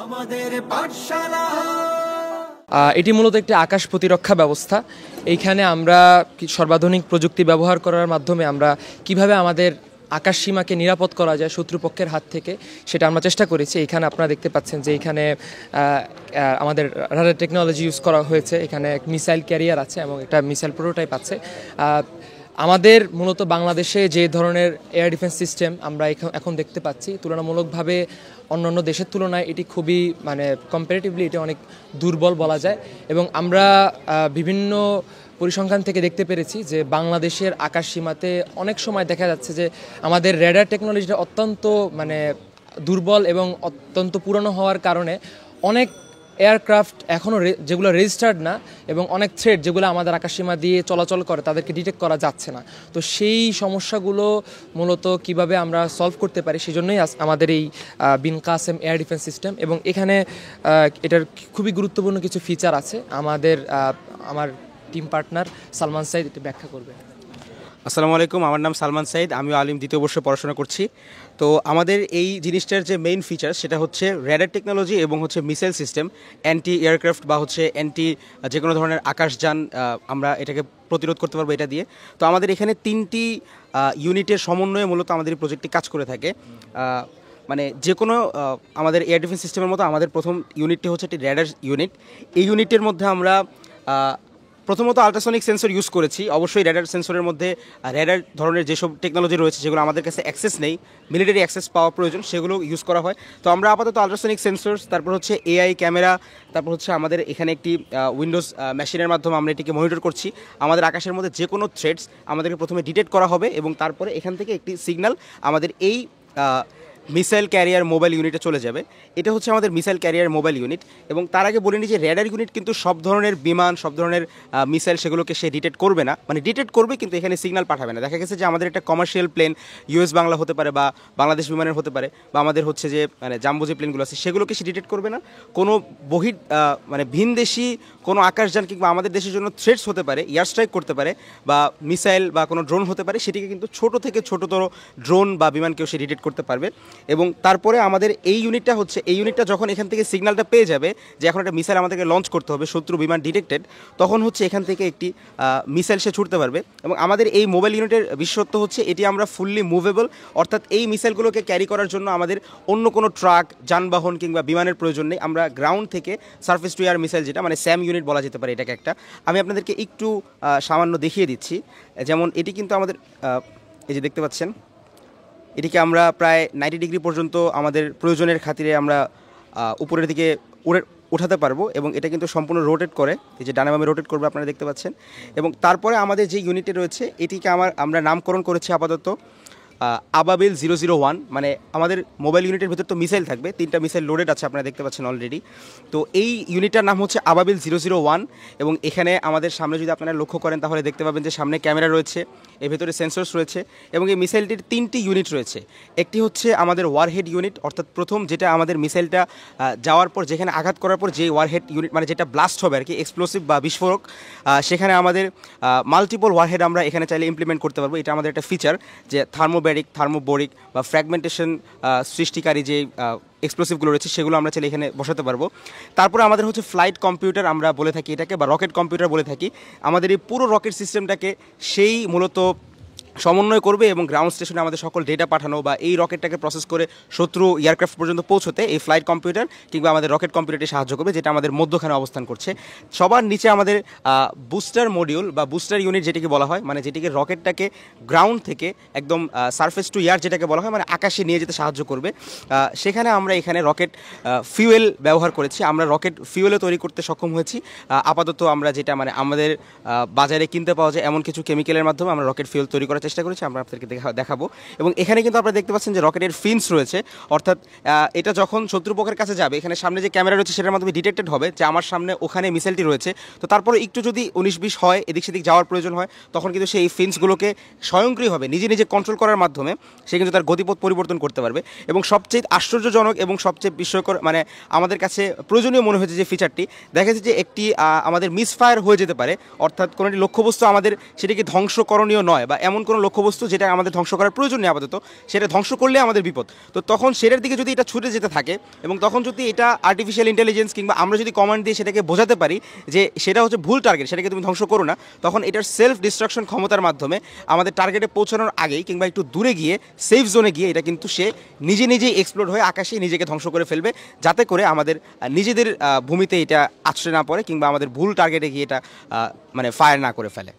আমাদের পাঠশালা। এটি মূলত একটি আকাশ প্রতিরক্ষা ব্যবস্থা। এইখানে আমরা সর্বাধুনিক প্রযুক্তি ব্যবহার করার মাধ্যমে আমরা কিভাবে আমাদের আকাশ সীমাকে নিরাপদ করা যায় শত্রুপক্ষের হাত থেকে, সেটা আমরা চেষ্টা করেছি। এখানে আপনারা দেখতে পাচ্ছেন যে এখানে আমাদের রাডার টেকনোলজি ইউজ করা হয়েছে। এখানে মিসাইল ক্যারিয়ার আছে এবং একটা মিসাইল প্রোটোটাইপ আছে। আমাদের মূলত বাংলাদেশে যে ধরনের এয়ার ডিফেন্স সিস্টেম আমরা এখন দেখতে পাচ্ছি, তুলনামূলকভাবে অন্যান্য দেশের তুলনায় এটি খুবই কম্পারেটিভলি এটি অনেক দুর্বল বলা যায়। এবং আমরা বিভিন্ন পরিসংখ্যান থেকে দেখতে পেরেছি যে বাংলাদেশের আকাশ সীমাতে অনেক সময় দেখা যাচ্ছে যে আমাদের রেডার টেকনোলজিটা অত্যন্ত দুর্বল এবং অত্যন্ত পুরনো হওয়ার কারণে অনেক এয়ারক্রাফট এখনও যেগুলো রেজিস্টার্ড না এবং অনেক থ্রেড যেগুলো আমাদের আকাশসীমা দিয়ে চলাচল করে তাদেরকে ডিটেক্ট করা যাচ্ছে না। তো সেই সমস্যাগুলো মূলত কিভাবে আমরা সলভ করতে পারি, সেই জন্যই আমাদের এই বিন কাসেম এয়ার ডিফেন্স সিস্টেম। এবং এখানে এটার খুবই গুরুত্বপূর্ণ কিছু ফিচার আছে। আমার টিম পার্টনার সালমান সাইদ এটা ব্যাখ্যা করবে। আসসালামু আলাইকুম, আমার নাম সালমান সাইদ, আমিও আলিম দ্বিতীয় বর্ষে পড়াশোনা করছি। তো আমাদের এই জিনিসটার যে মেইন ফিচার সেটা হচ্ছে রেডার টেকনোলজি এবং হচ্ছে মিসাইল সিস্টেম, অ্যান্টি এয়ারক্রাফট বা হচ্ছে অ্যান্টি যে কোনো ধরনের আকাশযান আমরা এটাকে প্রতিরোধ করতে পারবো এটা দিয়ে। তো আমাদের এখানে 3টি ইউনিটের সমন্বয়ে মূলত আমাদের এই প্রজেক্টটি কাজ করে থাকে। যে কোনো আমাদের এয়ার ডিফেন্স সিস্টেমের মতো আমাদের প্রথম ইউনিটটি হচ্ছে একটি রেডার ইউনিট। এই ইউনিটের মধ্যে আমরা প্রথমত আলট্রাসনিক সেন্সর ইউজ করেছি। অবশ্যই রেডার সেন্সরের মধ্যে রেডার ধরনের যেসব টেকনোলজি রয়েছে যেগুলো আমাদের কাছে অ্যাক্সেস নেই, মিলিটারি অ্যাক্সেস পাওয়া প্রয়োজন, সেগুলো ইউজ করা হয়। তো আমরা আপাতত আলট্রাসনিক সেন্সর, তারপর হচ্ছে এআই ক্যামেরা, তারপর হচ্ছে আমাদের এখানে একটি উইন্ডোজ মেশিনের মাধ্যমে আমরা এটিকে মনিটর করছি। আমাদের আকাশের মধ্যে যে কোনো থ্রেটস আমাদেরকে প্রথমে ডিটেক্ট করা হবে এবং তারপরে এখান থেকে একটি সিগন্যাল আমাদের এই মিসাইল ক্যারিয়ার মোবাইল ইউনিটে চলে যাবে। এটা হচ্ছে আমাদের মিসাইল ক্যারিয়ার মোবাইল ইউনিট। এবং তার আগে বলিনি যে রেডার ইউনিট কিন্তু সব ধরনের বিমান, সব ধরনের মিসাইল সেগুলোকে সে ডিটেক্ট করবে না, ডিটেক্ট করবে কিন্তু এখানে সিগন্যাল পাঠাবে না। দেখা গেছে যে আমাদের একটা কমার্শিয়াল প্লেন ইউএস বাংলা হতে পারে বা বাংলাদেশ বিমানের হতে পারে, বা আমাদের হচ্ছে যে জাম্বো যে প্লেনগুলো আছে সেগুলোকে সে ডিটেক্ট করবে না। কোনো ভিনদেশি কোনো আকাশযান কিংবা আমাদের দেশের জন্য থ্রেটস হতে পারে, এয়ার স্ট্রাইক করতে পারে বা মিসাইল বা কোনো ড্রোন হতে পারে, সেটিকে কিন্তু ছোট থেকে ছোটতর ড্রোন বা বিমানকেও সে ডিটেক্ট করতে পারবে। এবং তারপরে আমাদের এই ইউনিটটা যখন এখান থেকে সিগন্যালটা পেয়ে যাবে যে এখন একটা মিসাইল আমাদেরকে লঞ্চ করতে হবে, শত্রু বিমান ডিটেক্টেড, তখন হচ্ছে এখান থেকে একটি মিসাইল সে ছুটতে পারবে। এবং আমাদের এই মোবাইল ইউনিটের বিশেষত্ব হচ্ছে এটি আমরা ফুললি মুভেবল, অর্থাৎ এই মিসাইলগুলোকে ক্যারি করার জন্য আমাদের অন্য কোনো ট্রাক, যানবাহন কিংবা বিমানের প্রয়োজন নেই। আমরা গ্রাউন্ড থেকে সার্ফেস টু এয়ার মিসাইল, যেটা স্যাম ইউনিট বলা যেতে পারে এটাকে একটা, আমি আপনাদেরকে একটু সামান্য দেখিয়ে দিচ্ছি। যেমন এটি কিন্তু আমাদের এই যে দেখতে পাচ্ছেন, এটিকে আমরা প্রায় 90 ডিগ্রি পর্যন্ত আমাদের প্রয়োজনের খাতিরে আমরা উপরের দিকে উঠাতে পারবো। এবং এটা কিন্তু সম্পূর্ণ রোটেট করে, এই যে ডানে বামে রোটেট করবে আপনারা দেখতে পাচ্ছেন। এবং তারপরে আমাদের যে ইউনিটে রয়েছে এটিকে আমরা নামকরণ করেছি আপাতত আবাবিল 001। আমাদের মোবাইল ইউনিটের ভিতর তো মিসাইল থাকবে, 3টা মিসাইল লোডেড আছে আপনারা দেখতে পাচ্ছেন অলরেডি। তো এই ইউনিটটার নাম হচ্ছে আবাবিল 001। এবং এখানে আমাদের সামনে যদি আপনারা লক্ষ্য করেন তাহলে দেখতে পাবেন যে সামনে ক্যামেরা রয়েছে, এর ভেতরে সেন্সরস রয়েছে এবং এই মিসাইলটির 3টি ইউনিট রয়েছে। একটি হচ্ছে আমাদের ওয়ারহেড ইউনিট, অর্থাৎ প্রথম যেটা আমাদের মিসাইলটা যাওয়ার পর যেখানে আঘাত করার পর যে ওয়ারহেড ইউনিট যেটা ব্লাস্ট হবে আর কি, এক্সপ্লোসিভ বা বিস্ফোরক, সেখানে আমাদের মাল্টিপল ওয়ারহেড আমরা এখানে চাইলে ইমপ্লিমেন্ট করতে পারবো। এটা আমাদের একটা ফিচার যে থার্মোবোরিক বা ফ্র্যাগমেন্টেশন সৃষ্টিকারী যে এক্সপ্লোসিভগুলো রয়েছে সেগুলো আমরা চাইলে এখানে বসাতে পারবো। তারপরে আমাদের হচ্ছে ফ্লাইট কম্পিউটার আমরা বলে থাকি এটাকে, বা রকেট কম্পিউটার বলে থাকি। আমাদের এই পুরো রকেট সিস্টেমটাকে সেই মূলত সমন্বয় করবে এবং গ্রাউন্ড স্টেশনে আমাদের সকল ডেটা পাঠানো বা এই রকেটটাকে প্রসেস করে শত্রু এয়ারক্রাফট পর্যন্ত পৌঁছতে এই ফ্লাইট কম্পিউটার কিংবা আমাদের রকেট কম্পিউটারটি সাহায্য করবে, যেটা আমাদের মধ্যখানে অবস্থান করছে। সবার নিচে আমাদের বুস্টার মডিউল বা বুস্টার ইউনিট যেটিকে বলা হয়, যেটিকে রকেটটাকে গ্রাউন্ড থেকে একদম সারফেস টু এয়ার যেটাকে বলা হয়, আকাশে নিয়ে যেতে সাহায্য করবে। সেখানে আমরা এখানে রকেট ফিউয়েল ব্যবহার করেছি, আমরা রকেট ফিউয়েলও তৈরি করতে সক্ষম হয়েছি। আপাতত আমরা যেটা আমাদের বাজারে কিনতে পাওয়া যায় এমন কিছু কেমিক্যালের মাধ্যমে আমরা রকেট ফিউয়েল তৈরি করার চেষ্টা করেছি, আমরা আপনাদেরকে দেখাবো। এবং এখানে কিন্তু আপনারা দেখতে পাচ্ছেন যে রকেটের ফিন্স রয়েছে, অর্থাৎ এটা যখন শত্রুপক্ষের কাছে যাবে এখানে সামনে যে ক্যামেরা রয়েছে সেটার মাধ্যমে ডিটেক্টেড হবে যে আমার সামনে ওখানে মিসাইলটি রয়েছে। তো তারপরে একটু যদি 19-20 হয়, এদিক সেদিক যাওয়ার প্রয়োজন হয়, তখন কিন্তু সেই ফিন্সগুলোকে স্বয়ংক্রিয়ভাবে নিজে কন্ট্রোল করার মাধ্যমে সে কিন্তু তার গতিপথ পরিবর্তন করতে পারবে। এবং সবচেয়ে আশ্চর্যজনক এবং সবচেয়ে বিস্ময়কর আমাদের কাছে প্রয়োজনীয় মনে হয়েছে যে ফিচারটি, দেখা যাচ্ছে যে একটি আমাদের মিসফায়ার হয়ে যেতে পারে, অর্থাৎ কোনো একটি লক্ষ্যবস্তু আমাদের সেটিকে ধ্বংস করণীয় নয় বা এমন কোনো লক্ষ্যবস্তু যেটা আমাদের ধ্বংস করার প্রয়োজন নেই আপাতত, সেটা ধ্বংস করলে আমাদের বিপদ। তো তখন সেটার দিকে যদি এটা ছুটে যেতে থাকে এবং তখন যদি এটা আর্টিফিশিয়াল ইন্টেলিজেন্স কিংবা আমরা যদি কমান্ড দিয়ে সেটাকে বোঝাতে পারি যে সেটা হচ্ছে ভুল টার্গেট, সেটাকে তুমি ধ্বংস করো না, তখন এটার সেলফ ডিস্ট্রাকশন ক্ষমতার মাধ্যমে আমাদের টার্গেটে পৌঁছানোর আগেই কিংবা একটু দূরে গিয়ে সেফ জোনে গিয়ে এটা কিন্তু সে নিজেই এক্সপ্লোর হয়ে আকাশে নিজেকে ধ্বংস করে ফেলবে, যাতে করে আমাদের নিজেদের ভূমিতে এটা আছড়ে না পড়ে কিংবা আমাদের ভুল টার্গেটে গিয়ে এটা মানে ফায়ার না করে ফেলে।